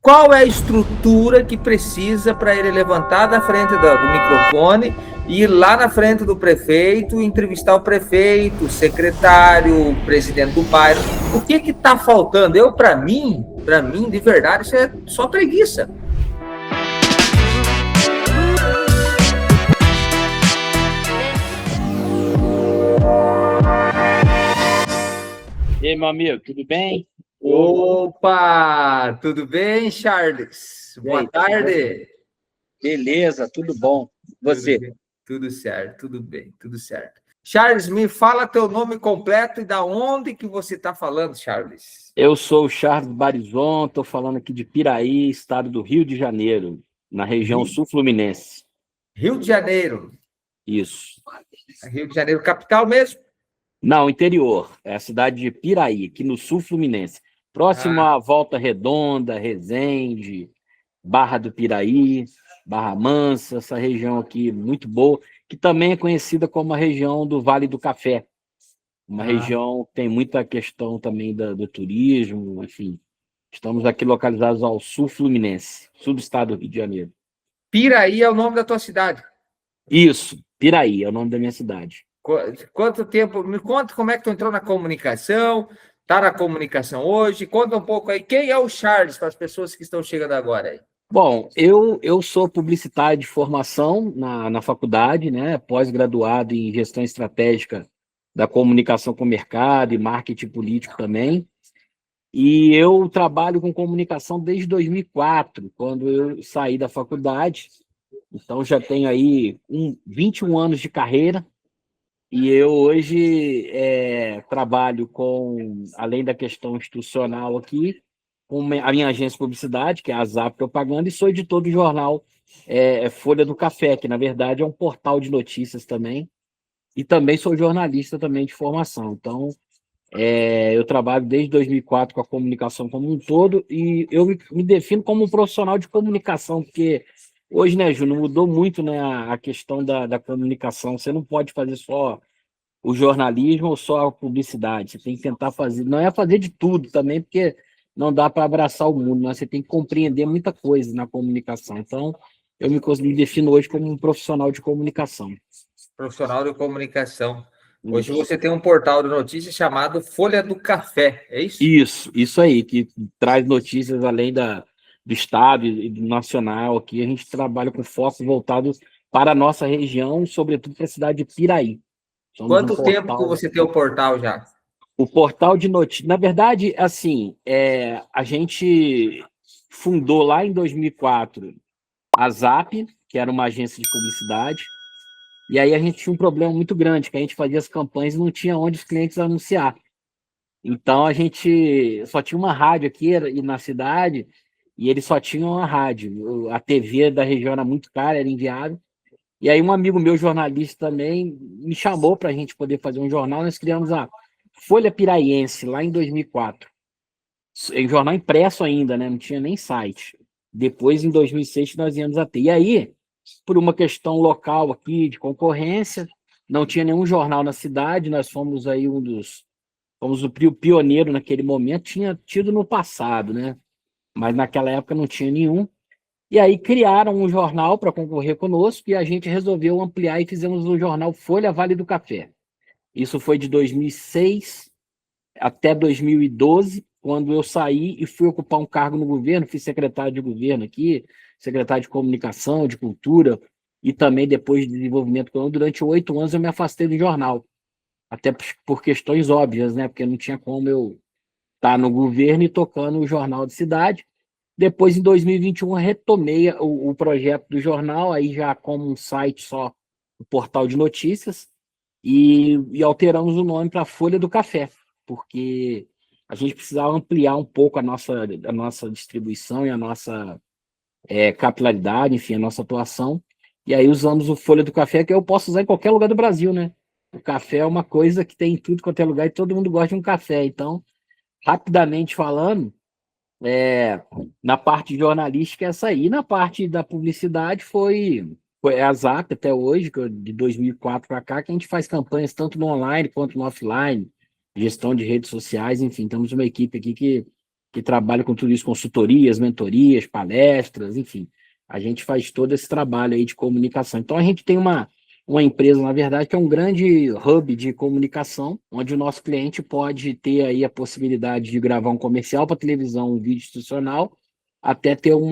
Qual é a estrutura que precisa para ele levantar da frente do microfone e ir lá na frente do prefeito, entrevistar o prefeito, o secretário, o presidente do bairro? O que está faltando? Para mim, de verdade, isso é só preguiça. E aí, meu amigo, tudo bem? Opa, tudo bem, Charles? E Boa aí, tudo bem? tarde. Beleza, tudo bom. Tudo Você? bem, tudo certo, tudo bem, tudo certo. Charles, me fala teu nome completo e da onde que você está falando, Charles? Eu sou o Charles Barizon, estou falando aqui de Piraí, estado do Rio de Janeiro, na região Rio sul-fluminense. Rio de Janeiro. Isso. Rio de Janeiro, capital mesmo? Não, interior. É a cidade de Piraí, aqui no sul-fluminense. Próximo Ah, à Volta Redonda, Resende, Barra do Piraí, Barra Mansa, essa região aqui muito boa, que também é conhecida como a região do Vale do Café. Uma ah. região que tem muita questão também do turismo, enfim. Estamos aqui localizados ao sul fluminense, sul do estado do Rio de Janeiro. Piraí é o nome da tua cidade. Isso, Piraí é o nome da minha cidade. Quanto tempo? Me conta como é que tu entrou na comunicação, tá na comunicação hoje. Conta um pouco aí. Quem é o Charles para as pessoas que estão chegando agora aí? Bom, eu sou publicitário de formação na faculdade, né? Pós-graduado em gestão estratégica da comunicação com o mercado e marketing político também. E eu trabalho com comunicação desde 2004, quando eu saí da faculdade. Então, já tenho aí 21 anos de carreira e eu hoje trabalho com, além da questão institucional aqui, com a minha agência de publicidade, que é a Zap Propaganda, e sou editor do jornal Folha do Café, que, na verdade, é um portal de notícias também, e também sou jornalista também de formação. Então, eu trabalho desde 2004 com a comunicação como um todo e eu me defino como um profissional de comunicação, porque hoje, né, Júnior, mudou muito, né, a questão da comunicação. Você não pode fazer só o jornalismo ou só a publicidade. Você tem que tentar fazer, não é fazer de tudo também, porque não dá para abraçar o mundo, mas você tem que compreender muita coisa na comunicação. Então, me defino hoje como um profissional de comunicação. Profissional de comunicação. Hoje Isso. você tem um portal de notícias chamado Folha do Café, é isso? Isso aí, que traz notícias além do estado e do nacional. Aqui a gente trabalha com foco voltado para a nossa região, sobretudo para a cidade de Piraí. Somos um Quanto tempo que portal. você tem o portal já? O portal de notícias. Na verdade, assim, a gente fundou lá em 2004 a Zap, que era uma agência de publicidade, e aí a gente tinha um problema muito grande, que a gente fazia as campanhas e não tinha onde os clientes anunciar. Então a gente só tinha uma rádio aqui na cidade e eles só tinham uma rádio. A TV da região era muito cara, era inviável. E aí um amigo meu, jornalista também, me chamou para a gente poder fazer um jornal. Nós criamos a Folha Piraiense lá em 2004. Em jornal impresso ainda, né? Não tinha nem site. Depois, em 2006, nós íamos a ter. E aí, por uma questão local aqui de concorrência, não tinha nenhum jornal na cidade. Nós fomos aí fomos o pioneiro naquele momento, tinha tido no passado, né? Mas naquela época não tinha nenhum. E aí criaram um jornal para concorrer conosco e a gente resolveu ampliar e fizemos o jornal Folha Vale do Café. Isso foi de 2006 até 2012, quando eu saí e fui ocupar um cargo no governo, fui secretário de governo aqui, secretário de comunicação, de cultura e também depois de desenvolvimento econômico. Durante 8 anos eu me afastei do jornal, até por questões óbvias, né? Porque não tinha como eu estar no governo e tocando o jornal de cidade. Depois, em 2021, retomei o projeto do jornal, aí já como um site só, o portal de notícias, e alteramos o nome para Folha do Café, porque a gente precisava ampliar um pouco a nossa distribuição e a nossa capilaridade, enfim, a nossa atuação. E aí usamos o Folha do Café, que eu posso usar em qualquer lugar do Brasil, né? O café é uma coisa que tem em tudo quanto é lugar e todo mundo gosta de um café. Então, rapidamente falando, na parte jornalística essa aí. Na parte da publicidade foi a Zap até hoje, de 2004 para cá, que a gente faz campanhas tanto no online quanto no offline, gestão de redes sociais, enfim, temos uma equipe aqui que que trabalha com tudo isso, consultorias, mentorias, palestras, enfim. A gente faz todo esse trabalho aí de comunicação. Então, a gente tem uma empresa, na verdade, que é um grande hub de comunicação, onde o nosso cliente pode ter aí a possibilidade de gravar um comercial para televisão, um vídeo institucional, até ter um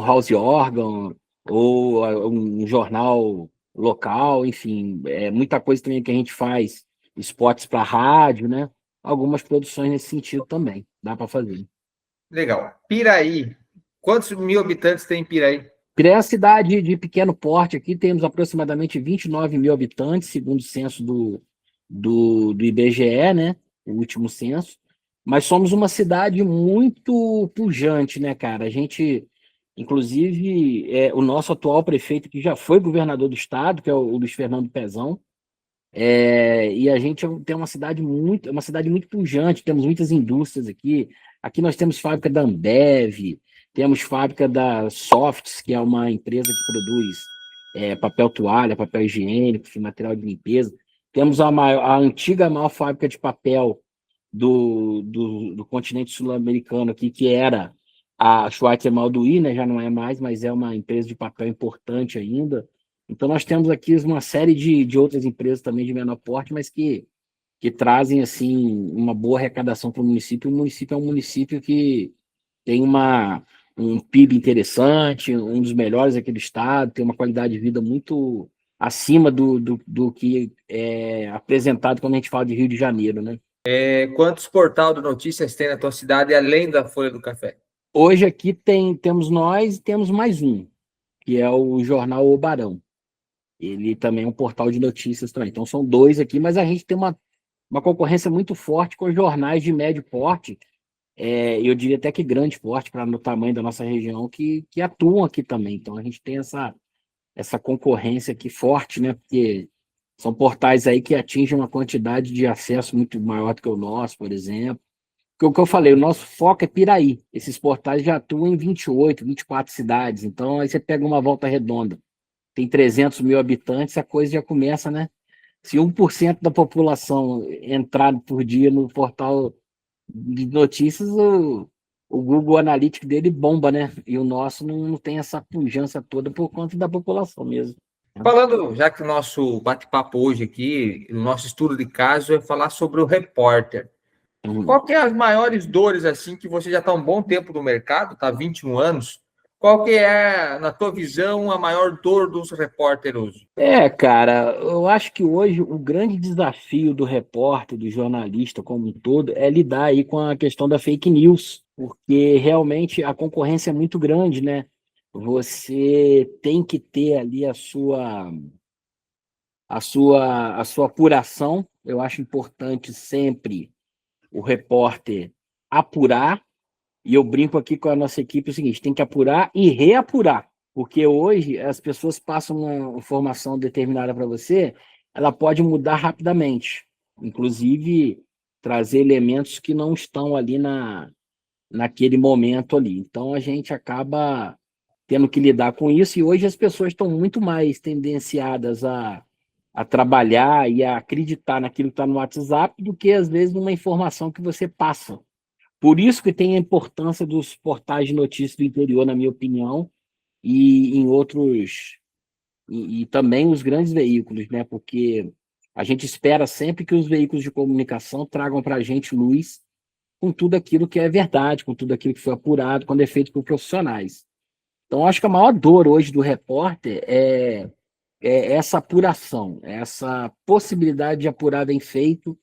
house organ ou um jornal local, enfim, muita coisa também que a gente faz, spots para rádio, né? Algumas produções nesse sentido também, dá para fazer. Legal. Piraí. Quantos mil habitantes tem em Piraí? Piraí é uma cidade de pequeno porte aqui, temos aproximadamente 29 mil habitantes, segundo o censo do IBGE, né? O último censo. Mas somos uma cidade muito pujante, né, cara? A gente, inclusive, o nosso atual prefeito, que já foi governador do estado, que é o Luiz Fernando Pezão, e a gente tem uma cidade muito pujante, temos muitas indústrias aqui. Aqui nós temos fábrica da Ambev, temos fábrica da Softs, que é uma empresa que produz papel toalha, papel higiênico, material de limpeza. Temos a antiga maior fábrica de papel do continente sul-americano aqui, que era a Schweitzer Malduí, né? Já não é mais, mas é uma empresa de papel importante ainda. Então, nós temos aqui uma série de outras empresas também de menor porte, mas que trazem assim uma boa arrecadação para o município. O município é um município que tem um PIB interessante, um dos melhores aqui do estado, tem uma qualidade de vida muito acima do que é apresentado quando a gente fala de Rio de Janeiro, né? Quantos portal de notícias tem na tua cidade, além da Folha do Café? Hoje aqui temos nós e temos mais um, que é o Jornal O Barão. Ele também é um portal de notícias também. Então são dois aqui, mas a gente tem uma concorrência muito forte com jornais de médio porte, eu diria até que grande porte, para no tamanho da nossa região, que atuam aqui também. Então a gente tem essa concorrência aqui forte, né? Porque são portais aí que atingem uma quantidade de acesso muito maior do que o nosso, por exemplo. Porque o que eu falei, o nosso foco é Piraí. Esses portais já atuam em 28, 24 cidades. Então aí você pega uma volta redonda, tem 300 mil habitantes, a coisa já começa, né? Se 1% da população entrar por dia no portal de notícias, o Google Analytics dele bomba, né? E o nosso não tem essa pujança toda por conta da população mesmo. Falando, já que o nosso bate-papo hoje aqui, o nosso estudo de caso é falar sobre o repórter. Qual que é as maiores dores, assim, que você já está um bom tempo no mercado, está 21 anos, qual que é, na tua visão, a maior dor dos repórteres hoje? Cara, eu acho que hoje o grande desafio do repórter, do jornalista como um todo, é lidar aí com a questão da fake news, porque realmente a concorrência é muito grande, né? Você tem que ter ali a sua apuração. Eu acho importante sempre o repórter apurar, e eu brinco aqui com a nossa equipe o seguinte: tem que apurar e reapurar, porque hoje as pessoas passam uma informação determinada para você, ela pode mudar rapidamente, inclusive trazer elementos que não estão ali naquele momento ali. Então a gente acaba tendo que lidar com isso, e hoje as pessoas estão muito mais tendenciadas a trabalhar e a acreditar naquilo que está no WhatsApp do que, às vezes, numa informação que você passa. Por isso que tem a importância dos portais de notícias do interior, na minha opinião, e em outros, e também os grandes veículos, né? Porque a gente espera sempre que os veículos de comunicação tragam para a gente luz com tudo aquilo que é verdade, com tudo aquilo que foi apurado, quando é feito por profissionais. Então, acho que a maior dor hoje do repórter é essa apuração, essa possibilidade de apurar bem feito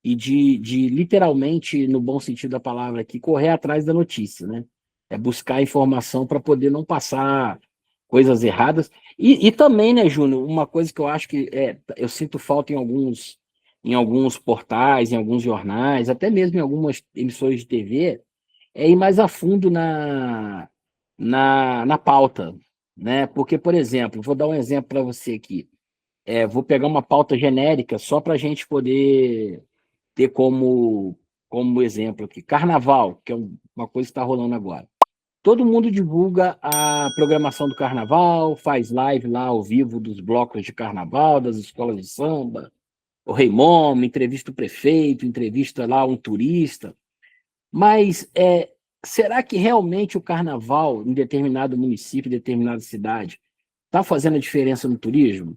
e de literalmente, no bom sentido da palavra aqui, correr atrás da notícia, né? É buscar informação para poder não passar coisas erradas. E também, né, Júnior, uma coisa que eu acho que eu sinto falta em alguns portais, em alguns jornais, até mesmo em algumas emissoras de TV, é ir mais a fundo na pauta, né? Porque, por exemplo, vou dar um exemplo para você aqui. Vou pegar uma pauta genérica só para a gente poder ter como exemplo aqui. Carnaval, que é uma coisa que está rolando agora. Todo mundo divulga a programação do carnaval, faz live lá ao vivo dos blocos de carnaval, das escolas de samba, o Rei Momo, entrevista o prefeito, entrevista lá um turista. Mas será que realmente o carnaval em determinado município, em determinada cidade, está fazendo a diferença no turismo?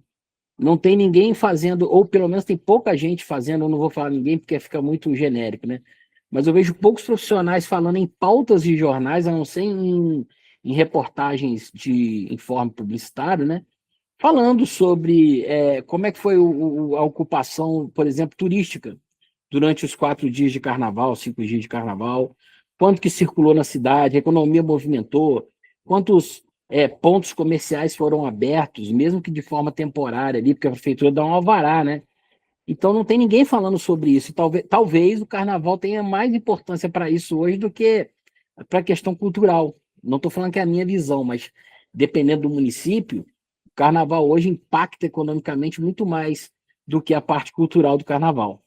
Não tem ninguém fazendo, ou pelo menos tem pouca gente fazendo, eu não vou falar ninguém porque fica muito genérico, né? Mas eu vejo poucos profissionais falando em pautas de jornais, a não ser em reportagens de informe publicitário, né? Falando sobre como é que foi a ocupação, por exemplo, turística durante os 4 dias de carnaval, 5 dias de carnaval, quanto que circulou na cidade, a economia movimentou, quantos pontos comerciais foram abertos, mesmo que de forma temporária ali, porque a prefeitura dá um alvará, né? Então não tem ninguém falando sobre isso. Talvez o carnaval tenha mais importância para isso hoje do que para a questão cultural. Não estou falando que é a minha visão, mas dependendo do município, o carnaval hoje impacta economicamente muito mais do que a parte cultural do carnaval.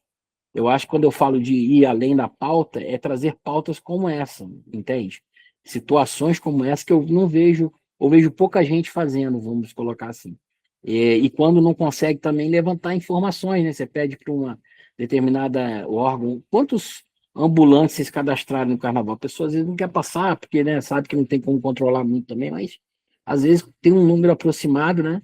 Eu acho que quando eu falo de ir além da pauta, é trazer pautas como essa, entende? Situações como essa que eu não vejo, ou vejo pouca gente fazendo, vamos colocar assim. E quando não consegue também levantar informações, né? Você pede para uma determinada órgão, quantos ambulantes se cadastraram no carnaval? A pessoa às vezes não quer passar, porque né, sabe que não tem como controlar muito também, mas às vezes tem um número aproximado, né?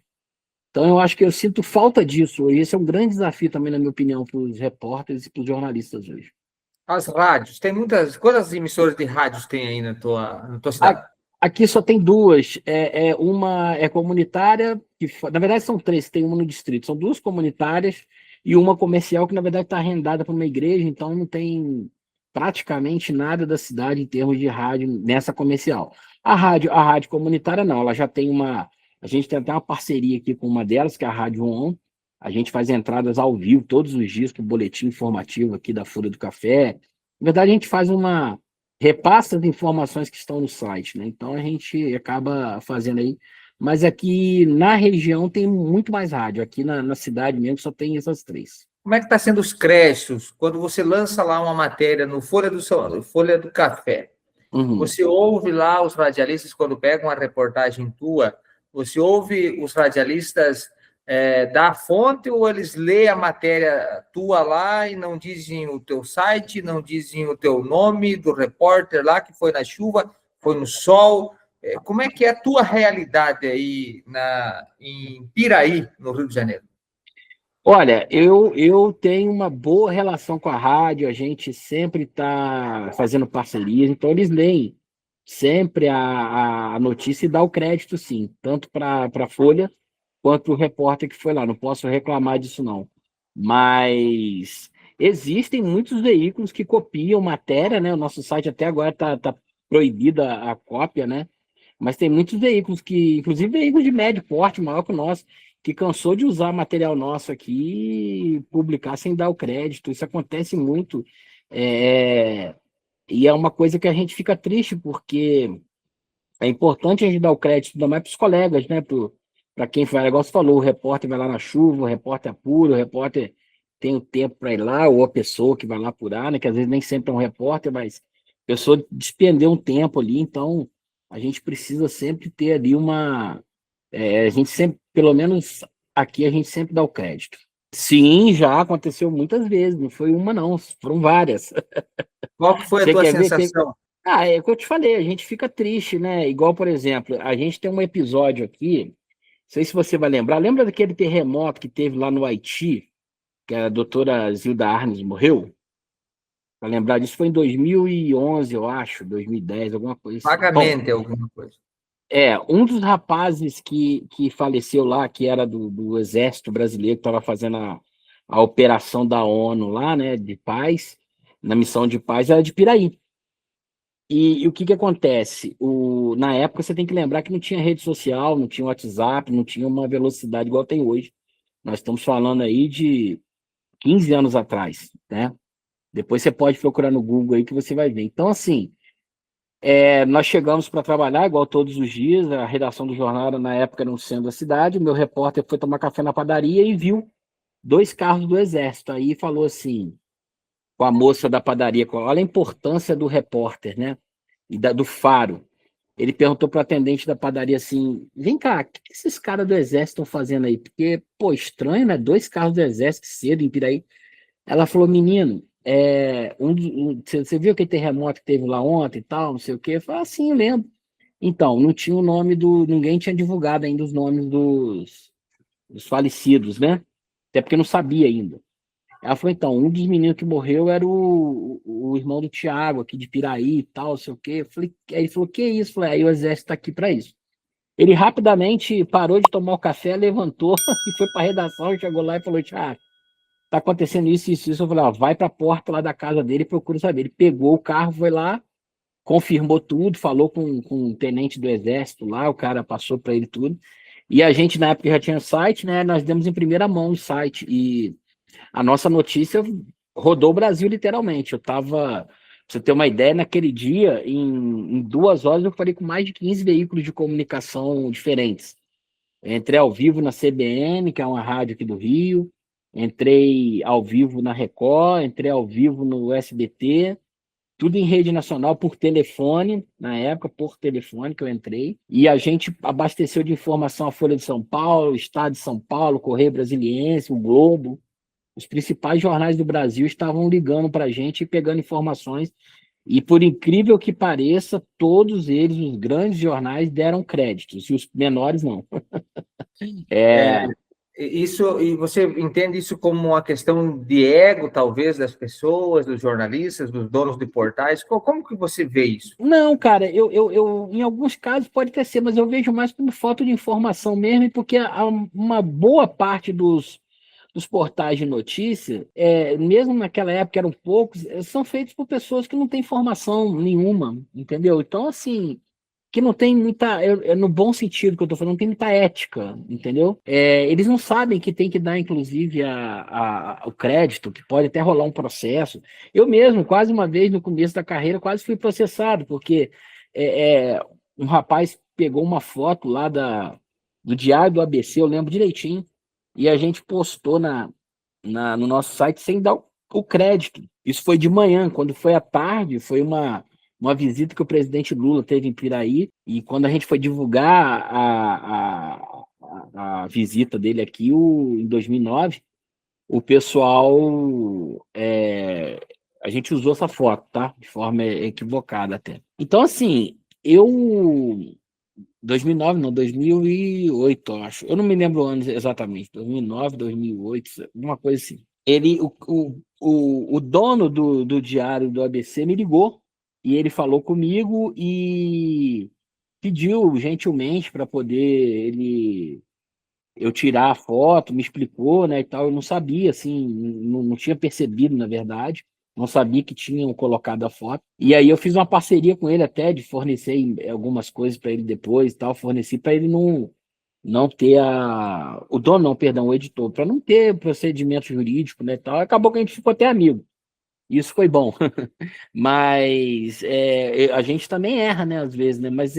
Então, eu acho que eu sinto falta disso. E esse é um grande desafio também, na minha opinião, para os repórteres e para os jornalistas hoje. As rádios, tem muitas. Quantas emissoras de rádios tem aí na tua cidade? Aqui só tem duas. Uma é comunitária, na verdade são três, tem uma no distrito. São duas comunitárias e uma comercial que, na verdade, está arrendada para uma igreja, então não tem praticamente nada da cidade em termos de rádio nessa comercial. A rádio comunitária não, ela já tem uma. A gente tem até uma parceria aqui com uma delas, que é a Rádio On. A gente faz entradas ao vivo todos os dias com o boletim informativo aqui da Folha do Café. Na verdade, a gente faz repassa as informações que estão no site, né? Então a gente acaba fazendo aí. Mas aqui na região tem muito mais rádio. Aqui na cidade mesmo só tem essas três. Como é que está sendo os créditos quando você lança lá uma matéria no Folha do Café? Uhum. Você ouve lá os radialistas, quando pegam uma reportagem tua, você ouve os radialistas da fonte ou eles lêem a matéria tua lá e não dizem o teu site, não dizem o teu nome do repórter lá que foi na chuva, foi no sol? Como é que é a tua realidade aí em Piraí, no Rio de Janeiro? Olha, eu tenho uma boa relação com a rádio, a gente sempre está fazendo parcerias, então eles leem sempre a notícia e dá o crédito, sim, tanto para a Folha quanto para o repórter que foi lá. Não posso reclamar disso, não. Mas existem muitos veículos que copiam matéria, né? O nosso site até agora tá proibida a cópia, né? Mas tem muitos veículos inclusive veículos de médio porte, maior que o nosso, que cansou de usar material nosso aqui e publicar sem dar o crédito. Isso acontece muito. É, e é uma coisa que a gente fica triste, porque é importante a gente dar o crédito ainda mais para os colegas, né? Para quem vai, igual você falou, o repórter vai lá na chuva, o repórter apura, o repórter tem o tempo para ir lá, ou a pessoa que vai lá apurar, né? Que às vezes nem sempre é um repórter, mas a pessoa despendeu um tempo ali, então a gente precisa sempre ter ali a gente sempre, pelo menos aqui, a gente sempre dá o crédito. Sim, já aconteceu muitas vezes, não foi uma, não, foram várias. Qual que foi a Você tua quer ver? sensação? É o que eu te falei, a gente fica triste, né? Igual, por exemplo, a gente tem um episódio aqui, não sei se você vai lembrar, lembra daquele terremoto que teve lá no Haiti, que a doutora Zilda Arnes morreu? Para lembrar disso, foi em 2011, eu acho, 2010, alguma coisa assim. Bom, Vagamente alguma coisa. um dos rapazes que faleceu lá, que era do Exército Brasileiro, que estava fazendo a operação da ONU lá, né, de paz, na missão de paz, era de Piraí. E o que que acontece? Na época, você tem que lembrar que não tinha rede social, não tinha WhatsApp, não tinha uma velocidade igual tem hoje. Nós estamos falando aí de 15 anos atrás, né? Depois você pode procurar no Google aí que você vai ver. Então, assim, nós chegamos para trabalhar igual todos os dias, a redação do jornal na época era no centro da cidade, o meu repórter foi tomar café na padaria e viu 2 carros do Exército. Aí falou assim, com a moça da padaria, olha a importância do repórter, né? E do faro. Ele perguntou para o atendente da padaria assim: vem cá, o que esses caras do Exército estão fazendo aí? Porque, pô, estranho, né? 2 carros do Exército cedo em Piraí. Ela falou: menino, Você viu aquele terremoto que teve lá ontem e tal, não sei o quê? Eu falei, sim, eu lembro. Então, não tinha o nome ninguém tinha divulgado ainda os nomes dos falecidos, né? Até porque não sabia ainda. Ela falou, então, um dos meninos que morreu era o irmão do Tiago, aqui de Piraí e tal, não sei o quê. Aí ele falou, que isso? Eu falei, aí o exército está aqui para isso. Ele rapidamente parou de tomar o café, levantou e foi para a redação, chegou lá e falou, Tiago, tá acontecendo isso, isso, isso. Eu falei, ó, vai para a porta lá da casa dele e procura saber. Ele pegou o carro, foi lá, confirmou tudo, falou com o tenente do exército lá, o cara passou para ele tudo. E a gente, na época, já tinha site, né? Nós demos em primeira mão o site. E a nossa notícia rodou o Brasil, literalmente. Eu tava, pra você ter uma ideia, naquele dia, em 2 horas, eu falei com mais de 15 veículos de comunicação diferentes. Entrei ao vivo na CBN, que é uma rádio aqui do Rio, entrei ao vivo na Record, entrei ao vivo no SBT, tudo em rede nacional por telefone, na época, por telefone que eu entrei, e a gente abasteceu de informação a Folha de São Paulo, o Estado de São Paulo, Correio Brasiliense, o Globo. Os principais jornais do Brasil estavam ligando para a gente e pegando informações, e por incrível que pareça, todos eles, os grandes jornais, deram créditos, e os menores não. É, É, isso, e você entende isso como uma questão de ego, talvez, das pessoas, dos jornalistas, dos donos de portais? Como que você vê isso? não, cara, em alguns casos pode até ser, mas eu vejo mais como falta de informação mesmo, porque uma boa parte dos portais de notícia, mesmo naquela época eram poucos, são feitos por pessoas que não têm formação nenhuma, entendeu? Então, assim, que não tem muita, no bom sentido que eu tô falando, não tem muita ética, entendeu? Eles não sabem que tem que dar, inclusive, o crédito, que pode até rolar um processo. Eu mesmo, quase uma vez no começo da carreira, quase fui processado, porque um rapaz pegou uma foto lá do Diário do ABC, eu lembro direitinho, e a gente postou no nosso site sem dar o crédito. Isso foi de manhã, quando foi à tarde, foi uma visita que o presidente Lula teve em Piraí, e quando a gente foi divulgar a visita dele aqui em 2009, o pessoal, a gente usou essa foto, tá? De forma equivocada até. Então, assim, 2009 não, 2008, eu acho. Eu não me lembro o ano exatamente, 2009, 2008, alguma coisa assim. O dono do diário do ABC me ligou e ele falou comigo e pediu gentilmente para poder eu tirar a foto, me explicou, né, e tal. Eu não sabia, assim, não tinha percebido, na verdade. Não sabia que tinham colocado a foto. E aí eu fiz uma parceria com ele até de fornecer algumas coisas para ele depois e tal, forneci para ele não ter o dono não, perdão, o editor, para não ter procedimento jurídico, né, e tal. Acabou que a gente ficou até amigo. Isso foi bom. Mas a gente também erra, né, às vezes, né? Mas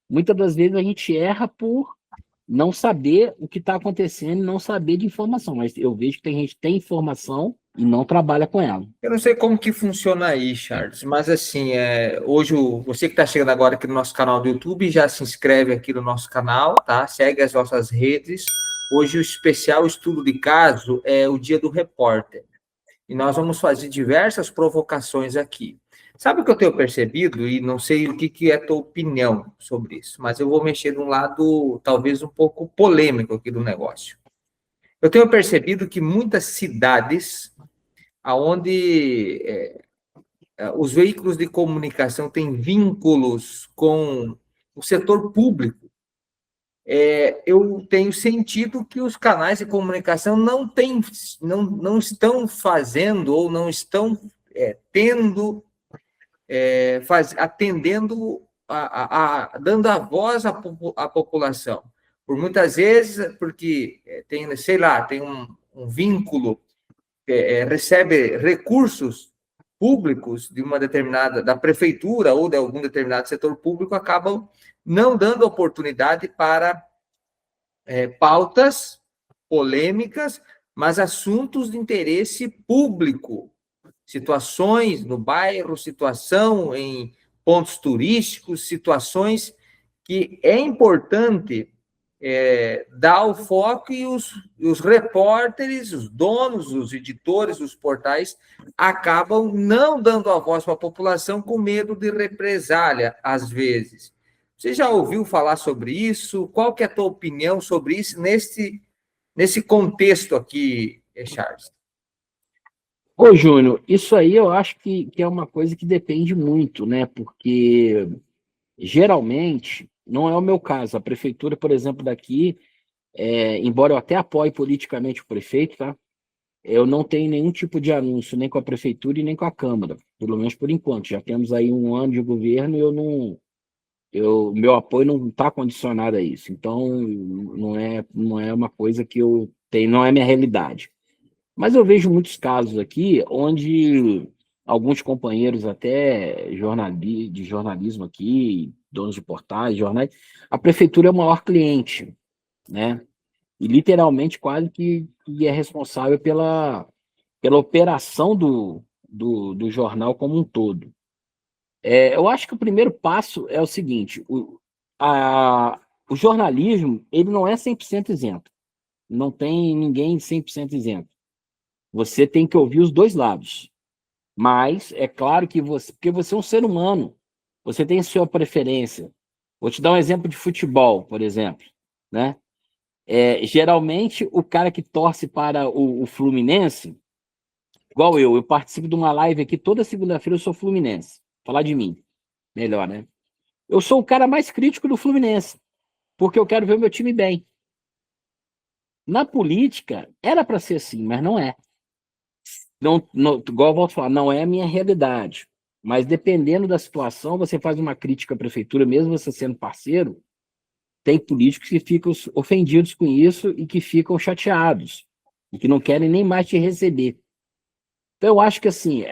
muitas das vezes a gente erra por não saber o que está acontecendo, não saber de informação. Mas eu vejo que tem gente que tem informação e não trabalha com ela. Eu não sei como que funciona aí, Charles, mas assim, hoje você que está chegando agora aqui no nosso canal do YouTube, já se inscreve aqui no nosso canal, tá? Segue as nossas redes. Hoje o especial estudo de caso é o Dia do Repórter. E nós vamos fazer diversas provocações aqui. Sabe o que eu tenho percebido, e não sei o que é a tua opinião sobre isso, mas eu vou mexer num lado talvez um pouco polêmico aqui do negócio. Eu tenho percebido que muitas cidades onde os veículos de comunicação têm vínculos com o setor público, eu tenho sentido que os canais de comunicação não estão fazendo ou não estão tendo, atendendo, dando a voz à população. Por muitas vezes, porque tem, sei lá, tem um vínculo, recebe recursos públicos de uma determinada, da prefeitura ou de algum determinado setor público, acabam não dando oportunidade para pautas polêmicas, mas assuntos de interesse público, situações no bairro, situação em pontos turísticos, situações que é importante dá o foco e os repórteres, os donos, os editores dos portais acabam não dando a voz para a população com medo de represália, às vezes. Você já ouviu falar sobre isso? Qual que é a tua opinião sobre isso nesse contexto aqui, Charles? Ô, Júnior, isso aí eu acho que é uma coisa que depende muito, né? Porque geralmente, não é o meu caso. A prefeitura, por exemplo, daqui, embora eu até apoie politicamente o prefeito, tá? Eu não tenho nenhum tipo de anúncio, nem com a prefeitura e nem com a Câmara, pelo menos por enquanto. Já temos aí um ano de governo e meu apoio não está condicionado a isso. Então, não é uma coisa que eu tenho, não é minha realidade. Mas eu vejo muitos casos aqui onde alguns companheiros até de jornalismo aqui, donos de portais, jornais, a prefeitura é o maior cliente, né? E literalmente quase que é responsável pela operação do jornal como um todo. Eu acho que o primeiro passo é o seguinte: o jornalismo ele não é 100% isento. Não tem ninguém 100% isento. Você tem que ouvir os dois lados. Mas é claro que porque você é um ser humano, você tem sua preferência. Vou te dar um exemplo de futebol, por exemplo, né? Geralmente, o cara que torce para o Fluminense, igual eu participo de uma live aqui toda segunda-feira, eu sou fluminense. Falar de mim, melhor, né? Eu sou o cara mais crítico do Fluminense, porque eu quero ver o meu time bem. Na política, era para ser assim, mas não é. Não, igual eu volto a falar, não é a minha realidade. Mas dependendo da situação, você faz uma crítica à prefeitura, mesmo você sendo parceiro, tem políticos que ficam ofendidos com isso e que ficam chateados, e que não querem nem mais te receber. Então, eu acho que, assim,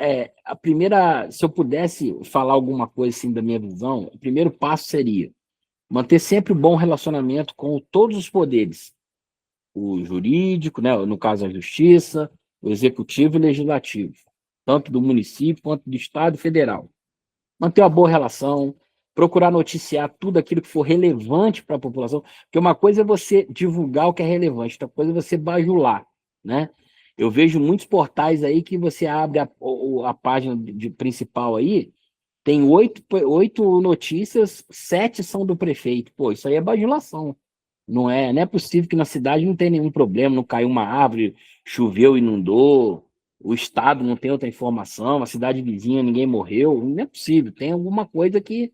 se eu pudesse falar alguma coisa assim da minha visão, o primeiro passo seria manter sempre um bom relacionamento com todos os poderes, o jurídico, né, no caso a justiça, o executivo e o legislativo, tanto do município quanto do estado e federal. Manter uma boa relação, procurar noticiar tudo aquilo que for relevante para a população, porque uma coisa é você divulgar o que é relevante, outra coisa é você bajular, né? Eu vejo muitos portais aí que você abre a página principal aí, tem oito notícias, 7 são do prefeito. Pô, isso aí é bajulação. Não é possível que na cidade não tenha nenhum problema, não caiu uma árvore, choveu, inundou, o estado não tem outra informação, a cidade vizinha ninguém morreu, não é possível, tem alguma coisa que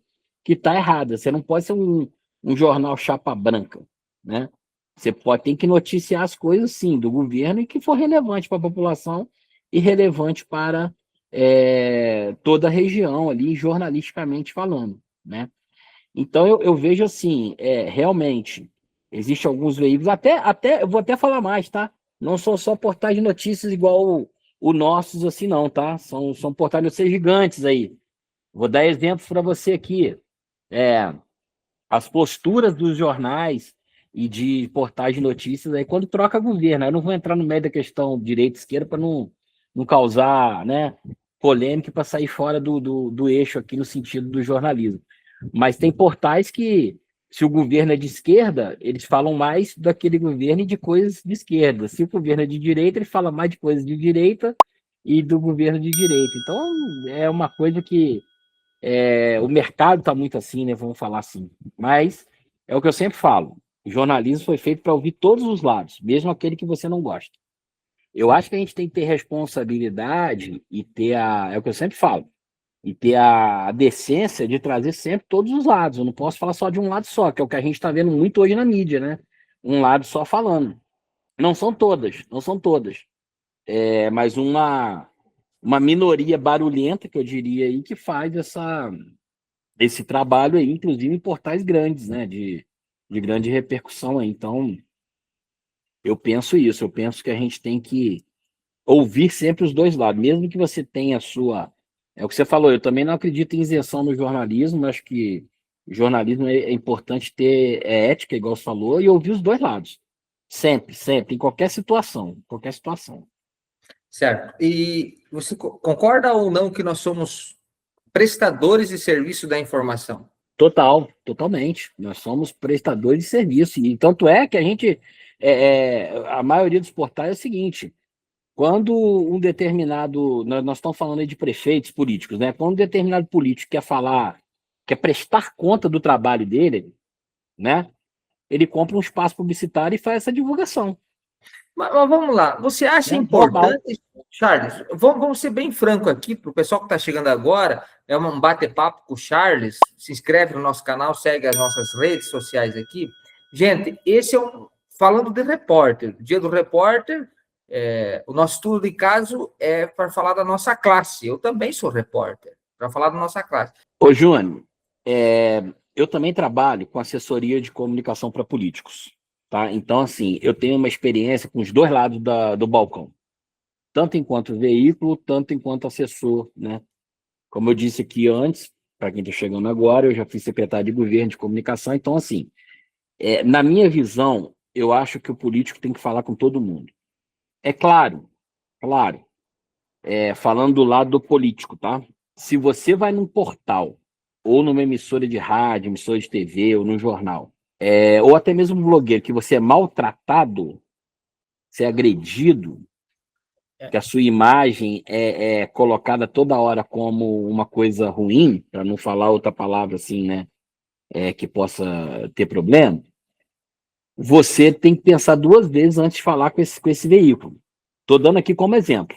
está errada. Você não pode ser um jornal chapa branca, né? Você tem que noticiar as coisas, sim, do governo e que for relevante para a população e relevante para toda a região ali, jornalisticamente falando, né? Então eu vejo assim, realmente, existem alguns veículos, eu vou até falar mais, tá? Não são só portais de notícias igual o nossos, assim, não, tá? São portais de notícias gigantes aí. Vou dar exemplos para você aqui. As posturas dos jornais e de portais de notícias aí quando troca governo. Eu não vou entrar no meio da questão direita e esquerda para não causar, né, polêmica para sair fora do eixo aqui no sentido do jornalismo. Mas tem portais que, se o governo é de esquerda, eles falam mais daquele governo e de coisas de esquerda. Se o governo é de direita, ele fala mais de coisas de direita e do governo de direita. Então, é uma coisa que o mercado está muito assim, né? Vamos falar assim. Mas é o que eu sempre falo. O jornalismo foi feito para ouvir todos os lados, mesmo aquele que você não gosta. Eu acho que a gente tem que ter responsabilidade e é o que eu sempre falo, e ter a decência de trazer sempre todos os lados. Eu não posso falar só de um lado só, que é o que a gente está vendo muito hoje na mídia, né? Um lado só falando. Não são todas, não são todas. Mas uma minoria barulhenta, que eu diria aí, que faz esse trabalho aí, inclusive em portais grandes, né? De grande repercussão aí. Então, eu penso isso, eu penso que a gente tem que ouvir sempre os dois lados, mesmo que você tenha a sua. É o que você falou, eu também não acredito em isenção no jornalismo, acho que o jornalismo é importante ter ética, igual você falou, e ouvir os dois lados. Sempre, sempre, em qualquer situação, qualquer situação. Certo. E você concorda ou não que nós somos prestadores de serviço da informação? Totalmente. Nós somos prestadores de serviço. E tanto é que a gente, a maioria dos portais é o seguinte: quando um determinado, nós estamos falando aí de prefeitos políticos, né? Quando um determinado político quer falar, quer prestar conta do trabalho dele, né? Ele compra um espaço publicitário e faz essa divulgação. Mas vamos lá, você acha Normal. importante, Charles? Vamos ser bem franco aqui, para o pessoal que está chegando agora, é um bate-papo com o Charles. Se inscreve no nosso canal, segue as nossas redes sociais aqui. Gente, esse é falando de repórter, dia do repórter. O nosso estudo de caso é para falar da nossa classe. Eu também sou repórter, para falar da nossa classe. Ô, Júnior, eu também trabalho com assessoria de comunicação para políticos. Tá? Então, assim, eu tenho uma experiência com os dois lados do balcão, tanto enquanto veículo, tanto enquanto assessor, né? Como eu disse aqui antes, para quem está chegando agora, eu já fui secretário de governo de comunicação, então, assim, na minha visão, eu acho que o político tem que falar com todo mundo. É claro, falando do lado do político, tá? Se você vai num portal, ou numa emissora de rádio, emissora de TV, ou num jornal, ou até mesmo um blogueiro, que você é maltratado, você é agredido, que a sua imagem é colocada toda hora como uma coisa ruim, para não falar outra palavra assim, né, que possa ter problema, você tem que pensar duas vezes antes de falar com esse veículo. Estou dando aqui como exemplo.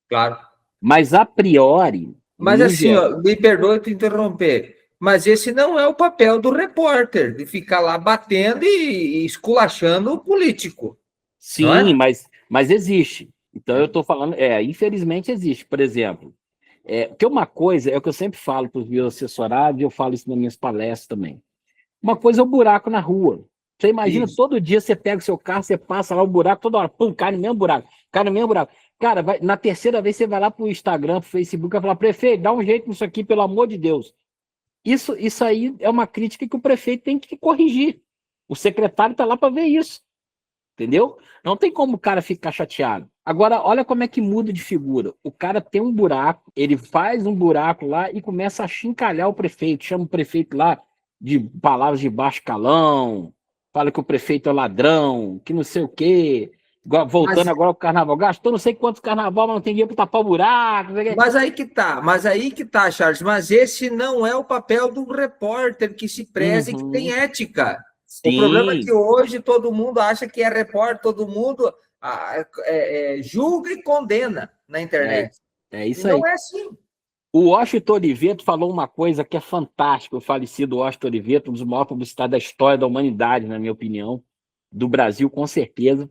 Claro. Mas a priori... Mas assim, ó, me perdoe te interromper, mas esse não é o papel do repórter, de ficar lá batendo e esculachando o político. Sim, mas existe. Então eu estou falando, infelizmente existe. Por exemplo, porque uma coisa é o que eu sempre falo para os meus assessorados, e eu falo isso nas minhas palestras também. Uma coisa é o buraco na rua. Você imagina, todo dia você pega o seu carro, você passa lá o buraco, toda hora, pum, cai no mesmo buraco, cai no mesmo buraco. Cara, na terceira vez você vai lá pro Instagram, pro Facebook, vai falar, prefeito, dá um jeito nisso aqui, pelo amor de Deus. Isso aí é uma crítica que o prefeito tem que corrigir. O secretário está lá para ver isso. Entendeu? Não tem como o cara ficar chateado. Agora, olha como é que muda de figura. O cara tem um buraco, ele faz um buraco lá e começa a chincalhar o prefeito, chama o prefeito lá de palavras de baixo calão, fala que o prefeito é ladrão, que não sei o quê. Voltando agora ao carnaval, gastou não sei quantos carnaval, mas não tem dinheiro para tapar o buraco. Mas aí que tá, Charles. Mas esse não é o papel do repórter que se preze e que tem ética. Sim. O problema é que hoje todo mundo acha que é repórter, todo mundo julga e condena na internet. É isso aí. Não é assim. O Washington Oliveto falou uma coisa que é fantástica, o falecido Washington Oliveto, um dos maiores publicitários da história da humanidade, na minha opinião, do Brasil, com certeza.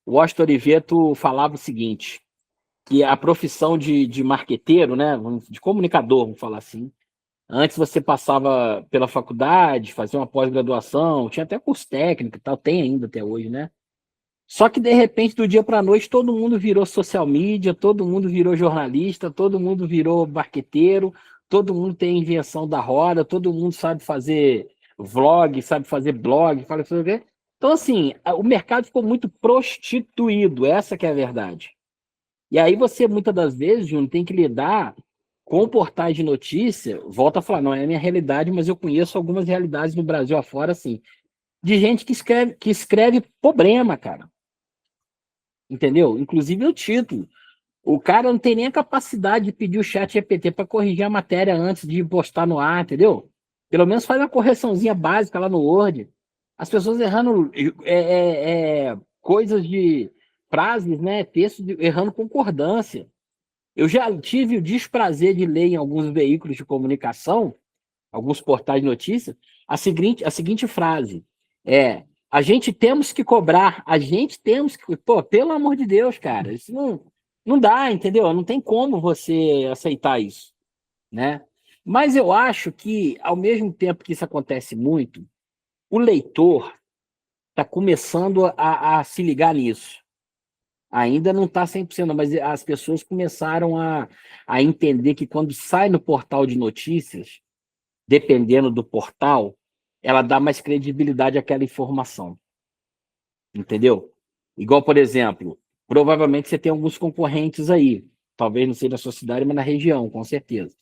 O Washington Oliveto falava o seguinte, que a profissão de marqueteiro, né, de comunicador, vamos falar assim, antes você passava pela faculdade, fazia uma pós-graduação, tinha até curso técnico e tal, tem ainda até hoje, né? Só que, de repente, do dia para a noite, todo mundo virou social media, todo mundo virou jornalista, todo mundo virou marqueteiro, todo mundo tem invenção da roda, todo mundo sabe fazer vlog, sabe fazer blog, fala o quê. Então, assim, o mercado ficou muito prostituído, essa que é a verdade. E aí você, muitas das vezes, Júnior, tem que lidar com portais de notícia, volta a falar, não é a minha realidade, mas eu conheço algumas realidades no Brasil afora, assim, de gente que escreve problema, cara. Entendeu? Inclusive o título. O cara não tem nem a capacidade de pedir o chat GPT para corrigir a matéria antes de postar no ar, entendeu? Pelo menos faz uma correçãozinha básica lá no Word. As pessoas errando coisas de frases, né? Textos errando concordância. Eu já tive o desprazer de ler em alguns veículos de comunicação, alguns portais de notícias, a seguinte frase. A gente temos que cobrar, a gente temos que... Pô, pelo amor de Deus, cara, isso não dá, entendeu? Não tem como você aceitar isso, né? Mas eu acho que, ao mesmo tempo que isso acontece muito, o leitor está começando a se ligar nisso. Ainda não está 100%, mas as pessoas começaram a entender que quando sai no portal de notícias, dependendo do portal, ela dá mais credibilidade àquela informação. Entendeu? Igual, por exemplo, provavelmente você tem alguns concorrentes aí, talvez não seja na sua cidade, mas na região, com certeza.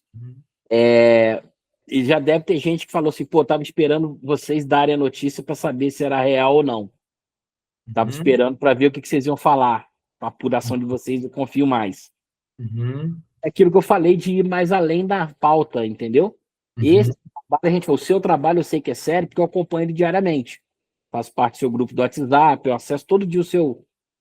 E já deve ter gente que falou assim, pô, tava esperando vocês darem a notícia para saber se era real ou não. Tava Uhum, esperando para ver o que vocês iam falar. A apuração de vocês, eu confio mais. uhum, É aquilo que eu falei de ir mais além da pauta, entendeu? uhum. Esse trabalho, a gente, o seu trabalho eu sei que é sério, porque eu acompanho ele diariamente. Faço parte do seu grupo do WhatsApp, eu acesso todo dia o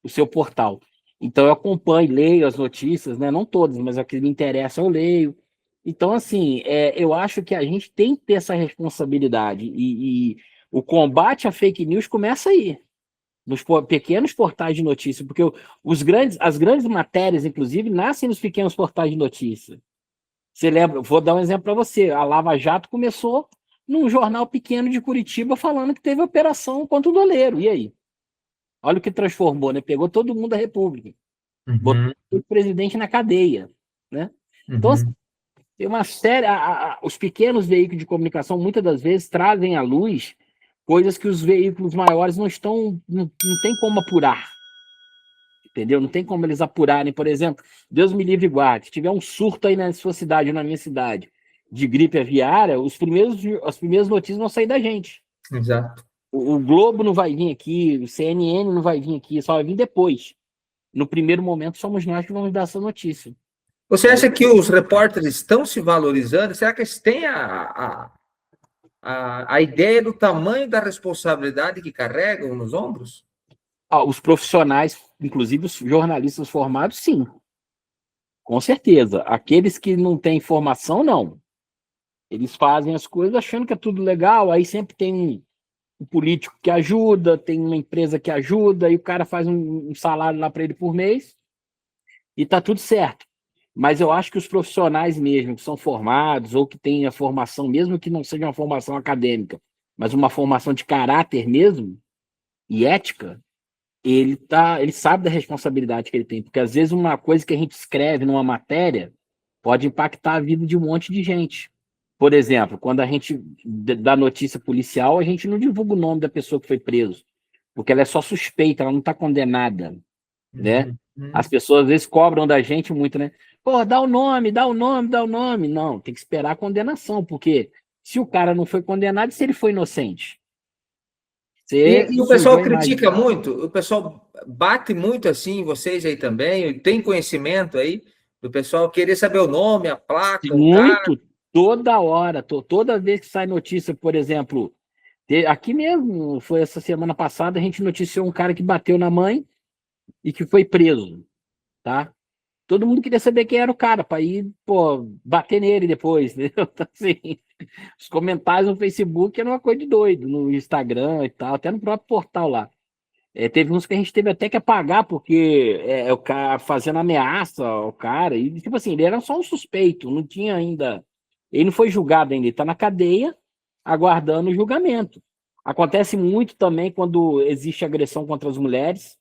seu portal. Então eu acompanho, leio as notícias, né? Não todas, mas a que me interessa eu leio. Então, assim, eu acho que a gente tem que ter essa responsabilidade. E o combate à fake news começa aí, nos pequenos portais de notícia, porque as grandes matérias, inclusive, nascem nos pequenos portais de notícia. Você lembra? Vou dar um exemplo para você. A Lava Jato começou num jornal pequeno de Curitiba falando que teve operação contra o doleiro. E aí? Olha o que transformou, né? Pegou todo mundo da República, botou Uhum, o presidente na cadeia, né? Então, assim, uhum. tem uma série. Os pequenos veículos de comunicação muitas das vezes trazem à luz coisas que os veículos maiores não estão, não tem como apurar, entendeu? Não tem como eles apurarem, por exemplo, Deus me livre e guarde, se tiver um surto aí na sua cidade ou na minha cidade de gripe aviária, as primeiras notícias vão sair da gente. Exato. O Globo não vai vir aqui, o CNN não vai vir aqui, só vai vir depois. No primeiro momento, somos nós que vamos dar essa notícia. Você acha que os repórteres estão se valorizando? Será que eles têm a ideia do tamanho da responsabilidade que carregam nos ombros? Os profissionais, inclusive os jornalistas formados, sim, com certeza. Aqueles que não têm formação, não. Eles fazem as coisas achando que é tudo legal, aí sempre tem um político que ajuda, tem uma empresa que ajuda, e o cara faz um salário lá para ele por mês, e tá tudo certo. Mas eu acho que os profissionais mesmo, que são formados, ou que têm a formação, mesmo que não seja uma formação acadêmica, mas uma formação de caráter mesmo, e ética, ele sabe da responsabilidade que ele tem, porque às vezes uma coisa que a gente escreve numa matéria pode impactar a vida de um monte de gente. Por exemplo, quando a gente dá notícia policial, a gente não divulga o nome da pessoa que foi preso, porque ela é só suspeita, ela não está condenada, né? Uhum, As uhum. pessoas às vezes cobram da gente muito, né? Pô, dá o nome, dá o nome, dá o nome. Não, tem que esperar a condenação, porque se o cara não foi condenado, e se ele foi inocente? Você E o sujou pessoal a imagem. critica muito, o pessoal bate muito assim, vocês aí também, tem conhecimento aí do pessoal querer saber o nome, a placa, o cara. Muito, toda hora, toda vez que sai notícia, por exemplo, aqui mesmo, foi essa semana passada, a gente noticiou um cara que bateu na mãe e que foi preso, tá? Todo mundo queria saber quem era o cara, para ir, pô, bater nele depois, entendeu? Então, assim, os comentários no Facebook eram uma coisa de doido, no Instagram e tal, até no próprio portal lá. Teve uns que a gente teve até que apagar, porque o cara fazendo ameaça ao cara, e tipo assim, ele era só um suspeito, não tinha ainda. Ele não foi julgado ainda, ele está na cadeia, aguardando o julgamento. Acontece muito também quando existe agressão contra as mulheres,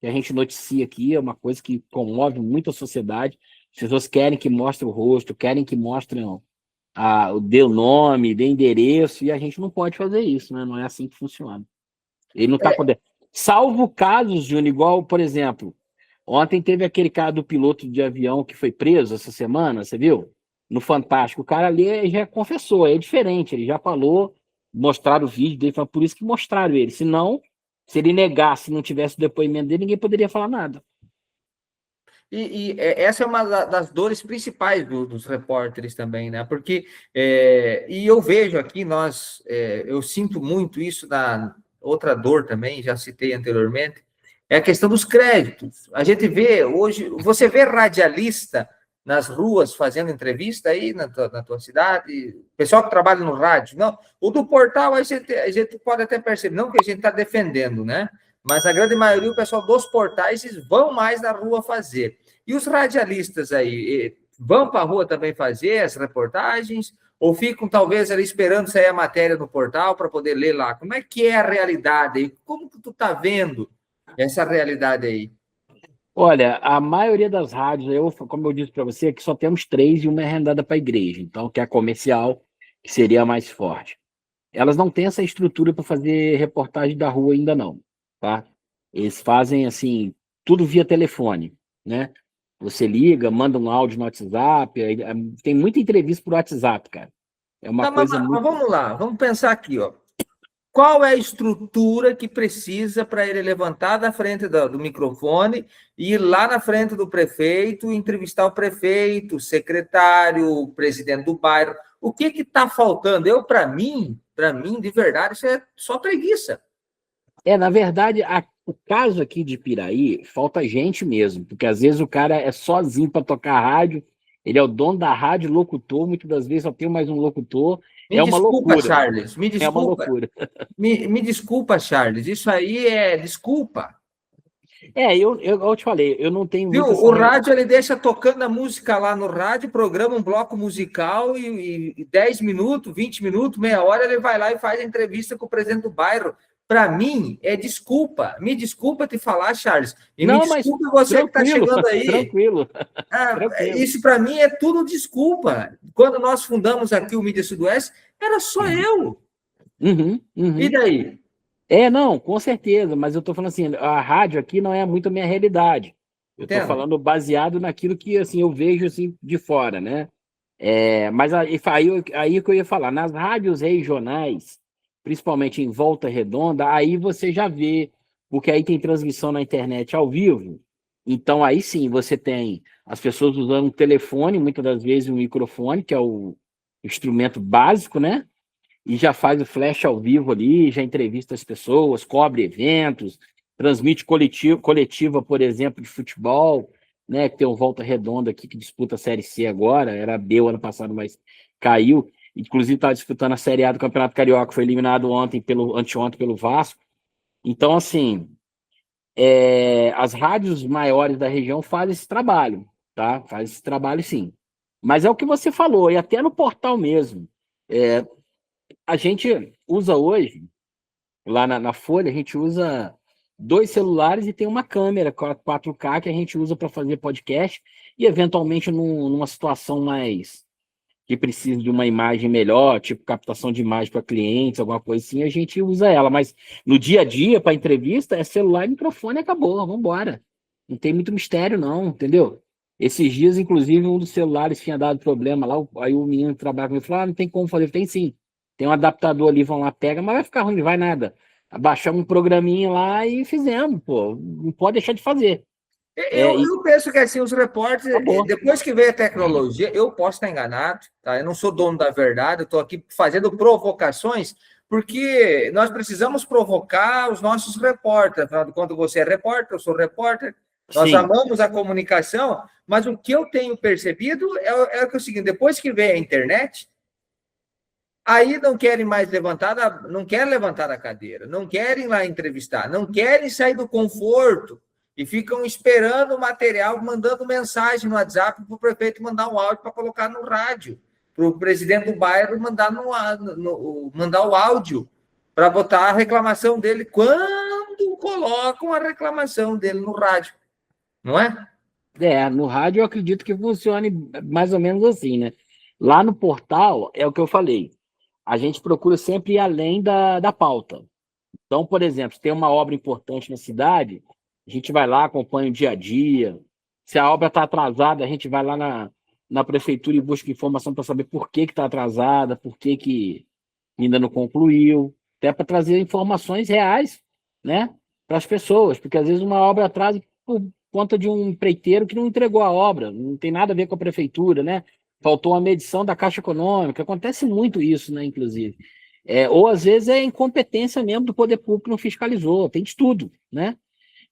que a gente noticia aqui, é uma coisa que comove muito a sociedade. As pessoas querem que mostre o rosto, querem que mostrem dê o nome, dê endereço, e a gente não pode fazer isso, né? Não é assim que funciona. Ele não está É, condenado. Salvo casos, Júnior, igual, por exemplo, ontem teve aquele cara do piloto de avião que foi preso essa semana, você viu? No Fantástico. O cara ali já confessou, é diferente, ele já falou, mostraram o vídeo dele, foi por isso que mostraram ele. Se não, se ele negasse, não tivesse o depoimento dele, ninguém poderia falar nada. essa é uma das dores principais dos repórteres também, né? Porque e eu vejo aqui eu sinto muito isso na outra dor também, já citei anteriormente, é a questão dos créditos. A gente vê hoje, você vê radialista nas ruas fazendo entrevista aí na tua cidade, pessoal que trabalha no rádio, não? O do portal a gente pode até perceber, não que a gente está defendendo, né? Mas a grande maioria, o pessoal dos portais vão mais na rua fazer. E os radialistas aí, vão para a rua também fazer as reportagens? Ou ficam, talvez, ali esperando sair a matéria no portal para poder ler lá? Como é que é a realidade aí? Como que tu está vendo essa realidade aí? Olha, a maioria das rádios, como eu disse para você, aqui só temos três e uma é arrendada para a igreja, então, que é a comercial, que seria a mais forte. Elas não têm essa estrutura para fazer reportagem da rua ainda não, tá? Eles fazem assim, tudo via telefone, né? Você liga, manda um áudio no WhatsApp, tem muita entrevista por WhatsApp, cara. É uma Tá, coisa mas muito... vamos lá, vamos pensar aqui, ó. Qual é a estrutura que precisa para ele levantar da frente do microfone e ir lá na frente do prefeito, entrevistar o prefeito, o secretário, o presidente do bairro? O que está faltando? Para mim, de verdade, isso é só preguiça. Na verdade, o caso aqui de Piraí, falta gente mesmo, porque às vezes o cara é sozinho para tocar rádio, ele é o dono da rádio, locutor, muitas das vezes só tem mais um locutor, Me é uma desculpa, loucura, Charles, me é uma desculpa. loucura. Me desculpa, Charles, isso aí é desculpa. Eu te falei, eu não tenho Viu? muita O rádio ele deixa tocando a música lá no rádio, programa um bloco musical e 10 minutos, 20 minutos, meia hora ele vai lá e faz a entrevista com o presidente do bairro. Para mim, é desculpa. Me desculpa te falar, Charles. E me Não, mas desculpe você que está tranquilo, chegando aí. tranquilo, Ah, tranquilo. isso para mim é tudo desculpa. Quando nós fundamos aqui o Mídia Sudoeste, era só eu. Uhum, E uhum. daí? Não, com certeza, mas eu estou falando assim, a rádio aqui não é muito a minha realidade. Eu estou Entendo. falando baseado naquilo que assim, eu vejo assim, de fora, né? Mas aí que eu ia falar, nas rádios regionais, principalmente em Volta Redonda, aí você já vê, porque aí tem transmissão na internet ao vivo, então aí sim você tem as pessoas usando um telefone, muitas das vezes um microfone, que é o instrumento básico, né? E já faz o flash ao vivo ali, já entrevista as pessoas, cobre eventos, transmite coletiva, por exemplo, de futebol, né? Que tem o Volta Redonda aqui que disputa a Série C agora, era B o ano passado, mas caiu. Inclusive estava disputando a Série A do Campeonato Carioca, foi eliminado anteontem pelo Vasco. Então, assim, as rádios maiores da região fazem esse trabalho, tá? Faz esse trabalho sim. Mas é o que você falou, e até no portal mesmo. A gente usa hoje, lá na Folha, a gente usa 2 celulares e tem uma câmera 4K que a gente usa para fazer podcast e, eventualmente, numa situação mais que precisa de uma imagem melhor, tipo captação de imagem para clientes, alguma coisa assim, a gente usa ela. Mas no dia a dia, para entrevista, é celular e microfone e acabou, vamos embora. Não tem muito mistério, não, entendeu? Esses dias, inclusive, um dos celulares tinha dado problema lá, aí o menino que trabalha comigo falou, não tem como fazer. Tem sim. Tem um adaptador ali, vão lá, pega, mas vai ficar ruim, não vai nada. Baixamos um programinha lá e fizemos, pô. Não pode deixar de fazer. Eu penso que assim, os repórteres, Acabou. depois que veio a tecnologia, eu posso estar enganado, tá? Eu não sou dono da verdade, eu estou aqui fazendo provocações, porque nós precisamos provocar os nossos repórteres. Afinal de contas, você é repórter, eu sou repórter, nós Sim. amamos a comunicação, mas o que eu tenho percebido é o seguinte: depois que veio a internet, aí não querem mais não querem levantar da cadeira, não querem lá entrevistar, não querem sair do conforto e ficam esperando o material, mandando mensagem no WhatsApp para o prefeito mandar um áudio para colocar no rádio, para o presidente do bairro mandar o áudio para botar a reclamação dele quando colocam a reclamação dele no rádio, não é? No rádio eu acredito que funcione mais ou menos assim, né? Lá no portal, é o que eu falei, a gente procura sempre ir além da pauta. Então, por exemplo, se tem uma obra importante na cidade, a gente vai lá, acompanha o dia a dia. Se a obra está atrasada, a gente vai lá na prefeitura e busca informação para saber por que está atrasada, por que ainda não concluiu, até para trazer informações reais, né, para as pessoas, porque às vezes uma obra atrasa por conta de um empreiteiro que não entregou a obra, não tem nada a ver com a prefeitura, né? Faltou uma medição da Caixa Econômica, acontece muito isso, né, inclusive. Ou às vezes é incompetência mesmo do poder público que não fiscalizou, tem de tudo, né?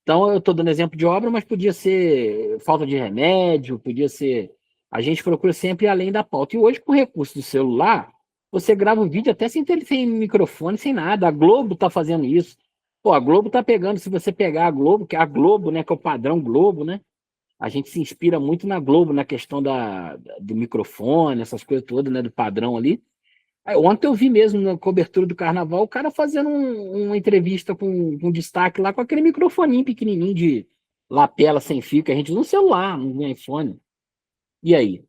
Então eu estou dando exemplo de obra, mas podia ser falta de remédio, podia ser. A gente procura sempre ir além da pauta. E hoje, com o recurso do celular, você grava um vídeo até sem microfone, sem nada. A Globo está fazendo isso. Pô, a Globo está pegando, se você pegar a Globo, que é a Globo, né, que é o padrão Globo, né? A gente se inspira muito na Globo, na questão do microfone, essas coisas todas, né, do padrão ali. Ontem eu vi mesmo na cobertura do carnaval o cara fazendo uma entrevista com destaque lá com aquele microfoninho pequenininho de lapela sem fio que a gente usa no celular, no iPhone. E aí?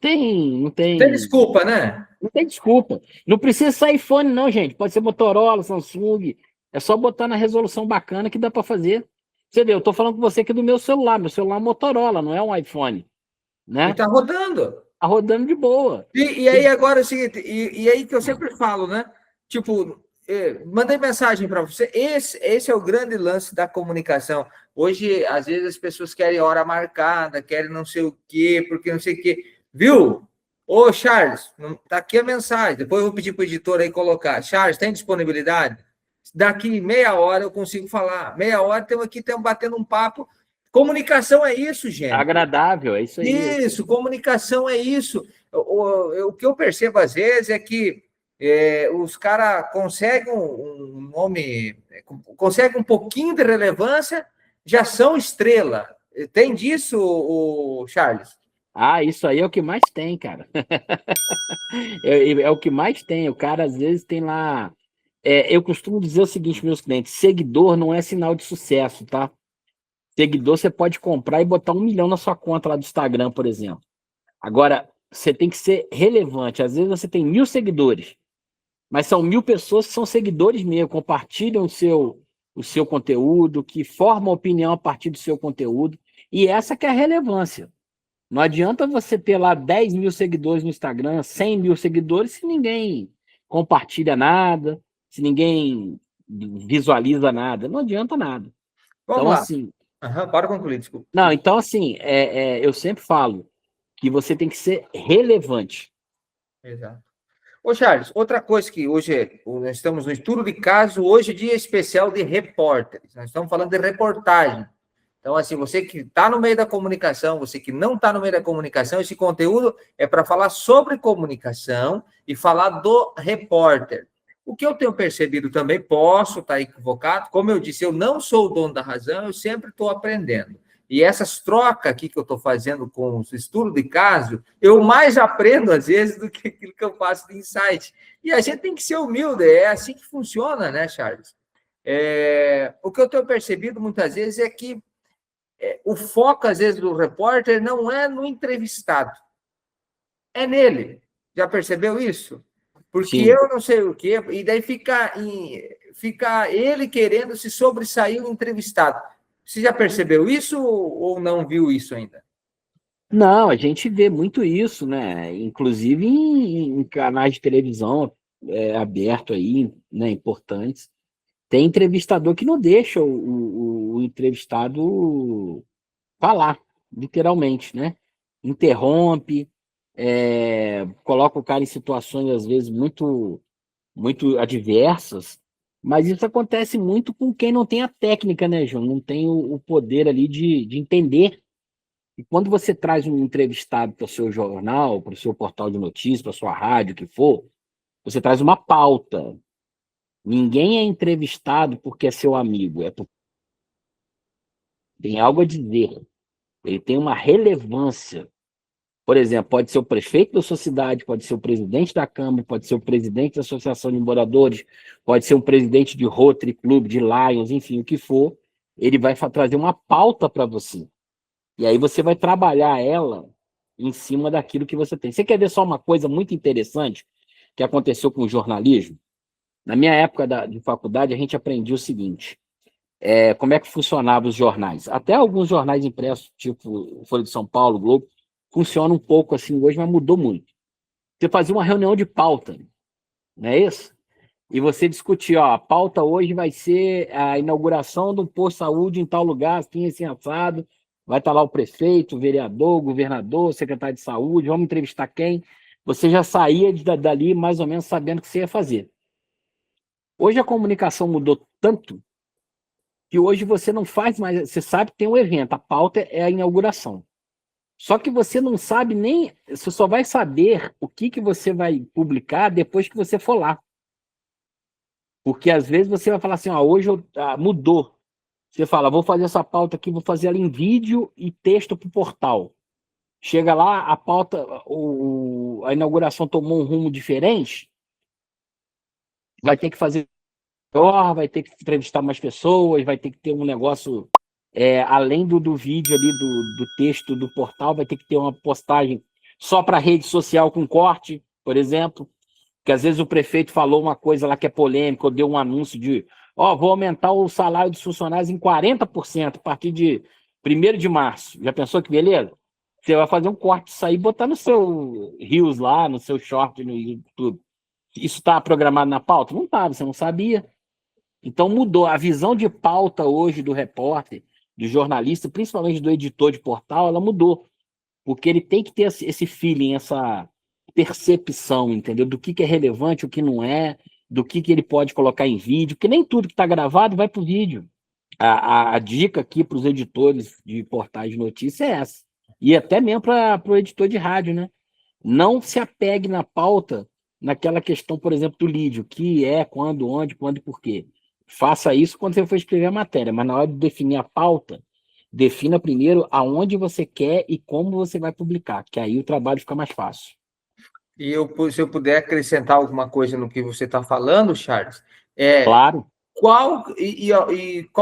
Tem desculpa, né? Não tem desculpa. Não precisa ser iPhone não, gente. Pode ser Motorola, Samsung. É só botar na resolução bacana que dá para fazer. Você vê, eu tô falando com você aqui do meu celular. Meu celular é Motorola, não é um iPhone, E né? está rodando. Tá rodando de boa. E aí agora é o seguinte, e aí que eu sempre falo, né? Tipo, mandei mensagem para você. Esse é o grande lance da comunicação. Hoje, às vezes, as pessoas querem hora marcada, querem não sei o quê, porque não sei o quê. Viu? Ô, Charles, tá aqui a mensagem. Depois eu vou pedir para o editor aí colocar. Charles, tem disponibilidade? Daqui meia hora eu consigo falar. Meia hora estamos batendo um papo. Comunicação é isso, gente. Agradável, é isso aí. Isso, comunicação é isso. O que eu percebo às vezes é que os caras conseguem um nome, conseguem um pouquinho de relevância, já são estrela. Tem disso, o Charles? Ah, isso aí é o que mais tem, cara. É o que mais tem. O cara, às vezes, tem lá. Eu costumo dizer o seguinte, meus clientes: seguidor não é sinal de sucesso, tá? Seguidor você pode comprar e botar 1 milhão na sua conta lá do Instagram, por exemplo. Agora, você tem que ser relevante. Às vezes você tem 1.000 seguidores, mas são 1.000 pessoas que são seguidores mesmo, compartilham o seu conteúdo, que formam opinião a partir do seu conteúdo. E essa que é a relevância. Não adianta você ter lá 10.000 seguidores no Instagram, 100.000 seguidores, se ninguém compartilha nada, se ninguém visualiza nada. Não adianta nada. Vamos Então, lá. assim, Para concluir, desculpa. não, então assim, eu sempre falo que você tem que ser relevante. Exato. Ô, Charles, outra coisa que hoje nós estamos no estudo de caso, hoje é dia especial de repórteres. Nós estamos falando de reportagem. Então, assim, você que está no meio da comunicação, você que não está no meio da comunicação, esse conteúdo é para falar sobre comunicação e falar do repórter. O que eu tenho percebido também, posso estar equivocado, como eu disse, eu não sou o dono da razão, eu sempre estou aprendendo. E essas trocas aqui que eu estou fazendo com os estudos de caso, eu mais aprendo, às vezes, do que aquilo que eu faço de insight. E a gente tem que ser humilde, é assim que funciona, né, Charles? O que eu tenho percebido muitas vezes é que o foco, às vezes, do repórter não é no entrevistado, é nele. Já percebeu isso? Porque Sim. eu não sei o quê, e daí fica ele querendo se sobressair no entrevistado. Você já percebeu isso ou não viu isso ainda? Não, a gente vê muito isso, né? Inclusive em canais de televisão aberto aí, né? Importantes. Tem entrevistador que não deixa o entrevistado falar, literalmente, né? Interrompe, coloca o cara em situações, às vezes, muito, muito adversas, mas isso acontece muito com quem não tem a técnica, né, João? Não tem o poder ali de entender. E quando você traz um entrevistado para o seu jornal, para o seu portal de notícias, para a sua rádio, o que for, você traz uma pauta. Ninguém é entrevistado porque é seu amigo, é porque tem algo a dizer. Ele tem uma relevância. Por exemplo, pode ser o prefeito da sua cidade, pode ser o presidente da Câmara, pode ser o presidente da Associação de Moradores, pode ser um presidente de Rotary Club, de Lions, enfim, o que for. Ele vai trazer uma pauta para você. E aí você vai trabalhar ela em cima daquilo que você tem. Você quer ver só uma coisa muito interessante que aconteceu com o jornalismo? Na minha época de faculdade, a gente aprendia o seguinte: como é que funcionavam os jornais. Até alguns jornais impressos, tipo Folha de São Paulo, Globo, funcionam um pouco assim hoje, mas mudou muito. Você fazia uma reunião de pauta, não é isso? E você discutia, ó, a pauta hoje vai ser a inauguração de um posto de saúde em tal lugar, assim assado. Vai estar lá o prefeito, o vereador, o governador, o secretário de saúde, vamos entrevistar quem? Você já saía dali mais ou menos sabendo o que você ia fazer. Hoje a comunicação mudou tanto que hoje você não faz mais, você sabe que tem um evento, a pauta é a inauguração. Só que você não sabe nem, você só vai saber o que você vai publicar depois que você for lá. Porque às vezes você vai falar assim, ó, hoje mudou. Você fala, vou fazer essa pauta aqui, vou fazer ela em vídeo e texto para o portal. Chega lá, a pauta, a inauguração tomou um rumo diferente, vai ter que fazer melhor, vai ter que entrevistar mais pessoas, vai ter que ter um negócio, além do vídeo ali, do texto do portal, vai ter que ter uma postagem só para rede social com corte, por exemplo, que às vezes o prefeito falou uma coisa lá que é polêmica, ou deu um anúncio de, vou aumentar o salário dos funcionários em 40% a partir de 1º de março. Já pensou que beleza? Você vai fazer um corte disso aí e botar no seu Reels lá, no seu short no YouTube. Isso está programado na pauta? Não estava, você não sabia. Então mudou. A visão de pauta hoje do repórter, do jornalista, principalmente do editor de portal, ela mudou. Porque ele tem que ter esse feeling, essa percepção, entendeu? Do que é relevante, o que não é, do que ele pode colocar em vídeo, porque nem tudo que está gravado vai para o vídeo. A dica aqui para os editores de portais de notícia é essa. E até mesmo para o editor de rádio, né? Não se apegue na pauta, naquela questão, por exemplo, do lead, o que é, quando, onde, quando e por quê. Faça isso quando você for escrever a matéria, mas na hora de definir a pauta, defina primeiro aonde você quer e como você vai publicar, que aí o trabalho fica mais fácil. E se eu puder acrescentar alguma coisa no que você está falando, Charles, Claro. Qual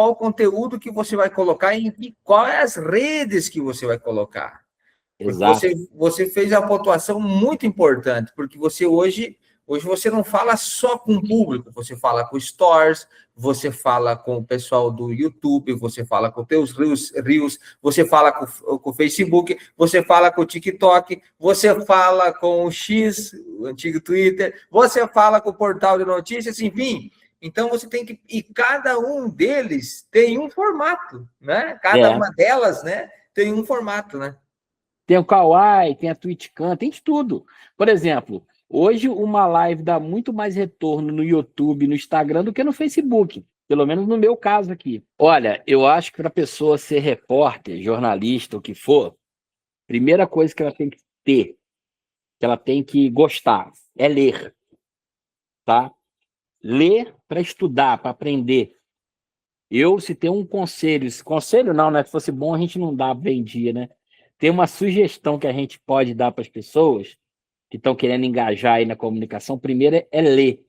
o conteúdo que você vai colocar e quais as redes que você vai colocar? Porque Exato. você fez a pontuação muito importante, porque você hoje você não fala só com o público, você fala com stores, você fala com o pessoal do YouTube, você fala com teus Reels, você fala com o Facebook, você fala com o TikTok, você fala com o X, o antigo Twitter, você fala com o portal de notícias, enfim. Então você tem que... E cada um deles tem um formato, né? Cada uma delas, né, tem um formato, né? Tem o Kawaii, tem a TwitchCam, tem de tudo. Por exemplo, hoje uma live dá muito mais retorno no YouTube, no Instagram, do que no Facebook. Pelo menos no meu caso aqui. Olha, eu acho que para a pessoa ser repórter, jornalista, o que for, primeira coisa que ela tem que ter, que ela tem que gostar, é ler. Tá? Ler para estudar, para aprender. Se tem um conselho não, né? Se fosse bom, a gente não dá, vendia, né? Tem uma sugestão que a gente pode dar para as pessoas que estão querendo engajar aí na comunicação. Primeiro é ler.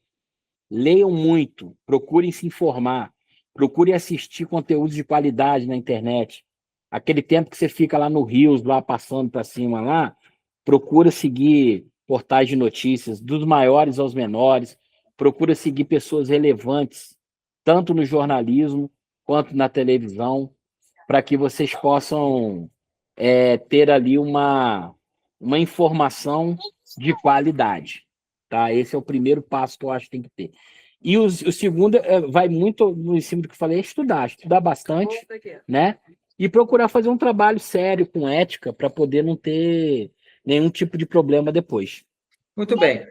Leiam muito, procurem se informar, procurem assistir conteúdos de qualidade na internet. Aquele tempo que você fica lá no Rios, lá passando para cima lá, procura seguir portais de notícias, dos maiores aos menores, procura seguir pessoas relevantes, tanto no jornalismo quanto na televisão, para que vocês possam ter ali uma informação de qualidade. Tá? Esse é o primeiro passo que eu acho que tem que ter. E o segundo vai muito em cima do que eu falei, é estudar bastante, né? E procurar fazer um trabalho sério, com ética, para poder não ter nenhum tipo de problema depois. Muito bem.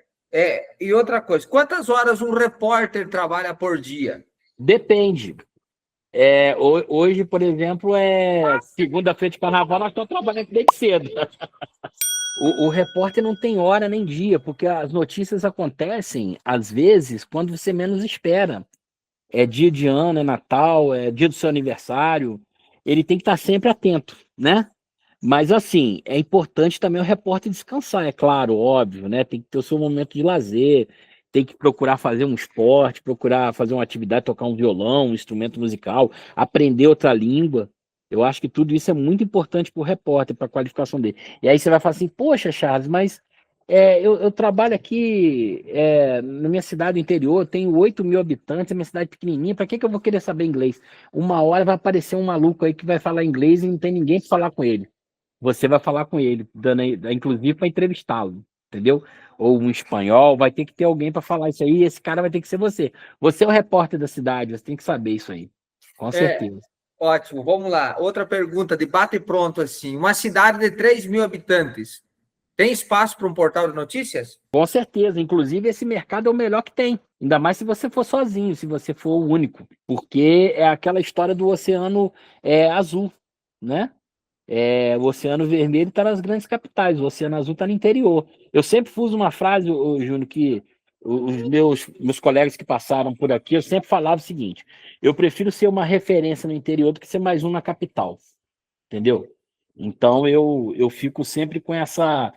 E outra coisa, quantas horas um repórter trabalha por dia? Depende. Hoje, por exemplo, segunda-feira de carnaval, nós estamos trabalhando desde cedo. O repórter não tem hora nem dia, porque as notícias acontecem, às vezes, quando você menos espera. É dia de ano, é Natal, é dia do seu aniversário. Ele tem que estar sempre atento, né? Mas, assim, é importante também o repórter descansar, é claro, óbvio, né? Tem que ter o seu momento de lazer, tem que procurar fazer um esporte, procurar fazer uma atividade, tocar um violão, um instrumento musical, aprender outra língua. Eu acho que tudo isso é muito importante para o repórter, para a qualificação dele. E aí você vai falar assim, poxa, Charles, mas eu trabalho aqui na minha cidade interior, tenho 8.000 habitantes, é minha cidade pequenininha, para que eu vou querer saber inglês? Uma hora vai aparecer um maluco aí que vai falar inglês e não tem ninguém para falar com ele. Você vai falar com ele, inclusive para entrevistá-lo, entendeu? Ou um espanhol, vai ter que ter alguém para falar isso aí, e esse cara vai ter que ser você. Você é o repórter da cidade, você tem que saber isso aí, com certeza. Ótimo, vamos lá. Outra pergunta, de bate pronto assim. Uma cidade de 3.000 habitantes, tem espaço para um portal de notícias? Com certeza, inclusive esse mercado é o melhor que tem, ainda mais se você for sozinho, se você for o único, porque é aquela história do oceano azul, né? O Oceano Vermelho está nas grandes capitais, o Oceano Azul está no interior. Eu sempre uso uma frase, Júnior, que os meus colegas que passaram por aqui, eu sempre falava o seguinte: eu prefiro ser uma referência no interior do que ser mais um na capital, entendeu? Então eu fico sempre com essa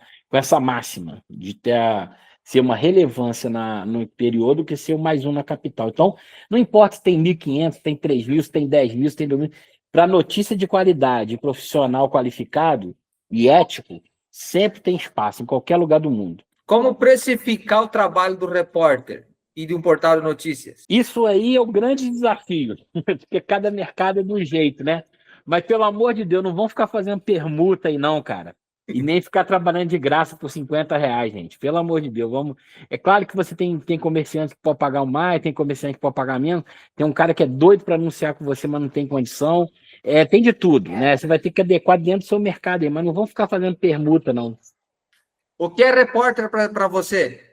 máxima de ser uma relevância no interior do que ser mais um na capital. Então, não importa se tem 1.500, se tem 3.000, se tem 10.000, se tem 2.000, para notícia de qualidade, profissional qualificado e ético, sempre tem espaço, em qualquer lugar do mundo. Como precificar o trabalho do repórter e de um portal de notícias? Isso aí é o grande desafio, porque cada mercado é de um jeito, né? Mas, pelo amor de Deus, não vão ficar fazendo permuta aí não, cara. E nem ficar trabalhando de graça por R$ 50, gente. Pelo amor de Deus, vamos. É claro que você tem comerciante que pode pagar mais, tem comerciante que pode pagar menos, tem um cara que é doido para anunciar com você, mas não tem condição. Tem de tudo, né? Você vai ter que adequar dentro do seu mercado aí, mas não vão ficar fazendo permuta, não. O que é repórter para você?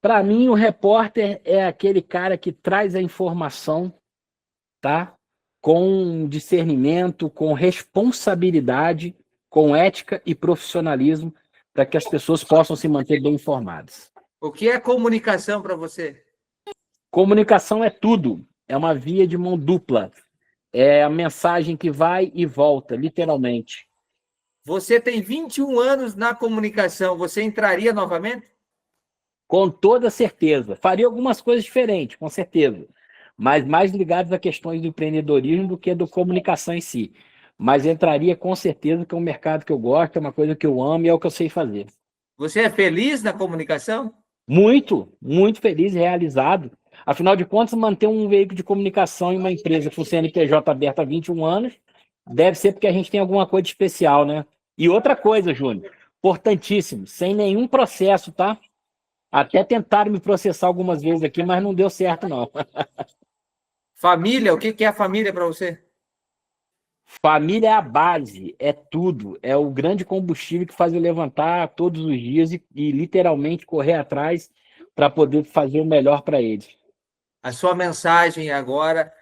Para mim, o repórter é aquele cara que traz a informação, tá? Com discernimento, com responsabilidade, com ética e profissionalismo, para que as pessoas possam se manter bem informadas. O que é comunicação para você? Comunicação é tudo, é uma via de mão dupla, é a mensagem que vai e volta, literalmente. Você tem 21 anos na comunicação, você entraria novamente? Com toda certeza. Faria algumas coisas diferentes, com certeza, mas mais ligadas a questões do empreendedorismo do que da comunicação em si. Mas entraria com certeza, que é um mercado que eu gosto, é uma coisa que eu amo e é o que eu sei fazer. Você é feliz na comunicação? Muito, muito feliz e realizado. Afinal de contas, manter um veículo de comunicação em uma empresa com CNPJ aberta há 21 anos, deve ser porque a gente tem alguma coisa de especial, né? E outra coisa, Júnior, importantíssimo, sem nenhum processo, tá? Até tentaram me processar algumas vezes aqui, mas não deu certo, não. Família, o que é a família para você? Família é a base, é tudo. É o grande combustível que faz eu levantar todos os dias e literalmente correr atrás para poder fazer o melhor para eles. A sua mensagem agora,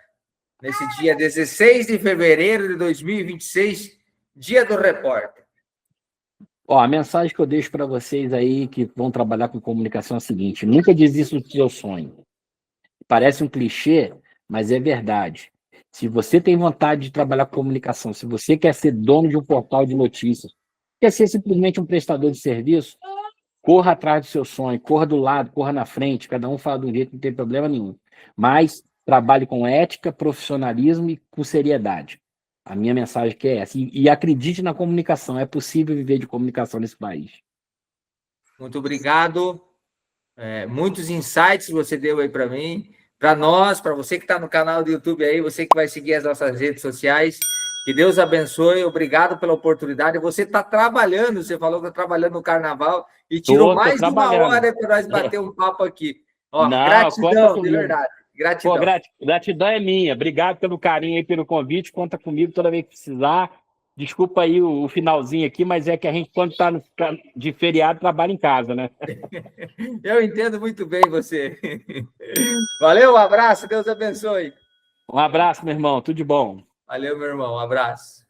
nesse dia 16 de fevereiro de 2026, dia do repórter. A mensagem que eu deixo para vocês aí que vão trabalhar com comunicação é a seguinte: nunca desista do seu sonho. Parece um clichê, mas é verdade. Se você tem vontade de trabalhar com comunicação, se você quer ser dono de um portal de notícias, quer ser simplesmente um prestador de serviço, corra atrás do seu sonho, corra do lado, corra na frente, cada um fala de um jeito, não tem problema nenhum. Mas trabalhe com ética, profissionalismo e com seriedade. A minha mensagem que é essa. E acredite na comunicação, é possível viver de comunicação nesse país. Muito obrigado. Muitos insights você deu aí para mim, para nós, para você que está no canal do YouTube aí, você que vai seguir as nossas redes sociais. Que Deus abençoe, obrigado pela oportunidade. Você está trabalhando, você falou que está trabalhando no carnaval e tirou mais de uma hora para nós bater um papo aqui. Não, gratidão, de verdade. Gratidão. Gratidão é minha. Obrigado pelo carinho aí, pelo convite. Conta comigo toda vez que precisar. Desculpa aí o finalzinho aqui, mas é que a gente, quando está de feriado, trabalha em casa, né? Eu entendo muito bem você. Valeu, um abraço, Deus abençoe. Um abraço, meu irmão. Tudo de bom. Valeu, meu irmão. Um abraço.